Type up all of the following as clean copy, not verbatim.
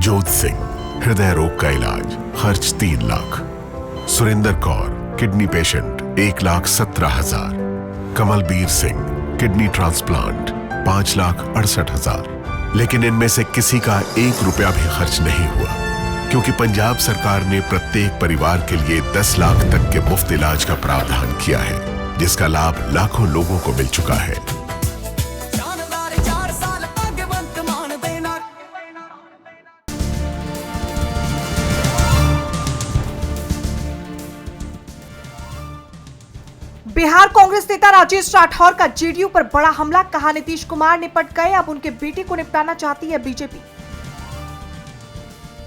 जोत सिंह, हृदय रोग का इलाज, खर्च 3 lakh. Surendra Kaur, kidney patient, 1,17,000। Kamalbir Singh, kidney transplant, 5,68,000। लेकिन इनमें से किसी का 1 रुपया भी खर्च नहीं हुआ, क्योंकि पंजाब सरकार ने प्रत्येक परिवार के लिए 10 लाख तक के मुफ्त इलाज का प्रावधान किया है, जिसका लाभ लाखों लोगों को मिल चुका है। बिहार कांग्रेस नेता राजेश राठौर का जेडीयू पर बड़ा हमला, कहा नीतीश कुमार निपट गए, अब उनके बेटे को निपटाना चाहती है बीजेपी।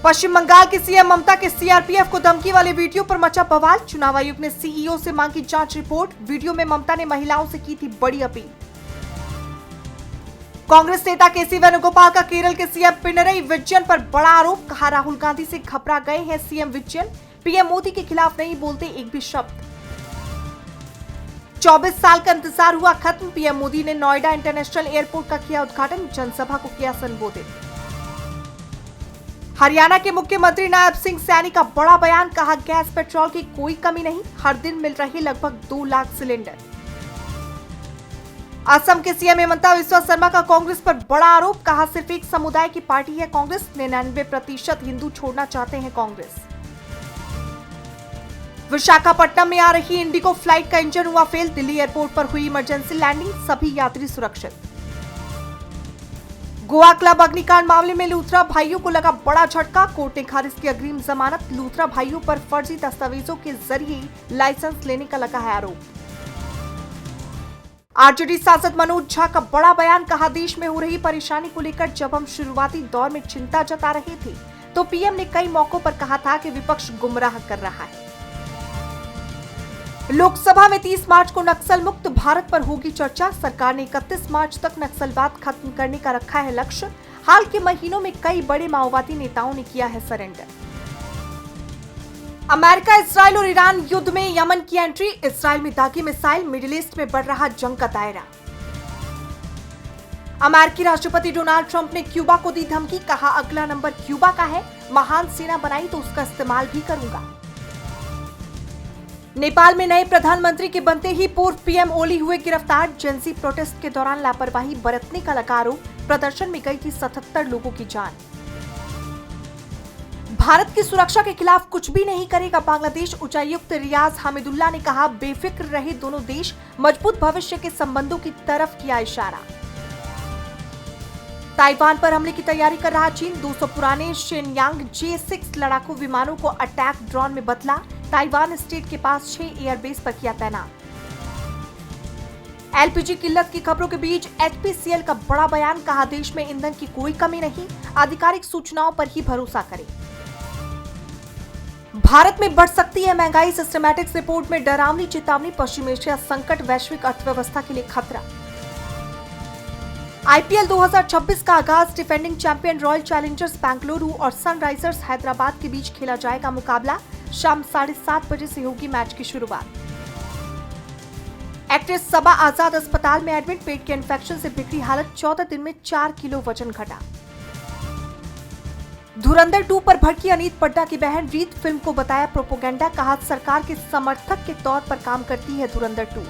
पश्चिम बंगाल की सीएम ममता के सीआरपीएफ को धमकी वाले वीडियो पर मचा बवाल, चुनाव आयोग ने सीईओ से मांगी जांच रिपोर्ट। वीडियो में ममता ने महिलाओं से की थी बड़ी अपील। कांग्रेस नेता केसी वेणुगोपाल का केरल के सीएम पिनरई विजयन पर बड़ा आरोप, कहा राहुल गांधी से घबरा गए हैं सीएम विजयन, पीएम मोदी के खिलाफ नहीं बोलते एक भी शब्द। 24 साल का इंतजार हुआ खत्म, पीएम मोदी ने नोएडा इंटरनेशनल एयरपोर्ट का किया उद्घाटन, जनसभा को किया संबोधित। हरियाणा के मुख्यमंत्री नायब सिंह सैनी का बड़ा बयान, कहा गैस पेट्रोल की कोई कमी नहीं, हर दिन मिल रहे लगभग 2 लाख सिलेंडर। असम के सीएम हिमंता बिस्वा शर्मा का कांग्रेस पर बड़ा आरोप, कहा सिर्फ एक समुदाय की पार्टी है कांग्रेस, 99% हिंदू छोड़ना चाहते हैं कांग्रेस। विशाखापट्टनम में आ रही इंडिगो फ्लाइट का इंजन हुआ फेल, दिल्ली एयरपोर्ट पर हुई इमरजेंसी लैंडिंग, सभी यात्री सुरक्षित। गोवा क्लब अग्निकांड मामले में लूथरा भाइयों को लगा बड़ा झटका, कोर्ट ने खारिज की अग्रिम जमानत, लूथरा भाइयों पर फर्जी दस्तावेजों के जरिए लाइसेंस लेने का लगा है आरोप। आरजेडी सांसद मनोज झा का बड़ा बयान, कहा देश में हो रही परेशानी को लेकर जब हम शुरुआती दौर में चिंता जता रहे थे तो पीएम ने कई मौकों पर कहा था कि विपक्ष गुमराह कर रहा है। लोकसभा में 30 मार्च को नक्सल मुक्त भारत पर होगी चर्चा, सरकार ने 31 मार्च तक नक्सलवाद खत्म करने का रखा है लक्ष्य, हाल के महीनों में कई बड़े माओवादी नेताओं ने किया है सरेंडर। अमेरिका, इजराइल और ईरान युद्ध में, यमन की एंट्री, इजराइल में दागी मिसाइल, मिडिल ईस्ट में बढ़ रहा जंग का दायरा। अमेरिकी राष्ट्रपति डोनाल्ड ट्रंप ने क्यूबा को दी धमकी, कहा अगला नंबर क्यूबा का है, महान सेना बनाई तो उसका इस्तेमाल भी करूंगा। नेपाल में नए प्रधानमंत्री के बनते ही पूर्व पीएम ओली हुए गिरफ्तार, जेंजी प्रोटेस्ट के दौरान लापरवाही बरतने का लगा आरोप, प्रदर्शन में गई थी 77 लोगों की जान। भारत की सुरक्षा के खिलाफ कुछ भी नहीं करेगा बांग्लादेश, उच्चायुक्त रियाज हामिदुल्लाह ने कहा बेफिक्र रहे दोनों देश, मजबूत भविष्य के संबंधों की तरफ किया इशारा। ताइवान पर हमले की तैयारी कर रहा चीन, 200 पुराने शेनयांग J-6 लड़ाकू विमानों को अटैक ड्रोन में बदला, ताइवान स्टेट के पास 6 एयरबेस पर किया तैनात। एलपीजी किल्लत की खबरों के बीच एचपीसीएल का बड़ा बयान, कहा देश में ईंधन की कोई कमी नहीं, आधिकारिक सूचनाओं पर ही भरोसा करें। भारत में बढ़ सकती है महंगाई, सिस्टमैटिक्स रिपोर्ट में डरावनी चेतावनी, पश्चिम एशिया संकट वैश्विक अर्थव्यवस्था के लिए खतरा। आईपीएल 2026 का आगाज, defending champion royal Challengers Bengaluru और सनराइजर्स हैदराबाद के बीच खेला जाएगा मुकाबला, शाम 7:30 बजे से होगी मैच की शुरुआत। एक्ट्रेस सबा आजाद अस्पताल में एडमिट, पेट के इन्फेक्शन से बिगड़ी हालत, 14 दिन में 4 किलो वजन घटा। धुरंधर 2 पर भड़की अनीत पड्डा की बहन रीत, फिल्म को बताया प्रोपोगेंडा, कहा सरकार के समर्थक के तौर पर काम करती है धुरंधर 2।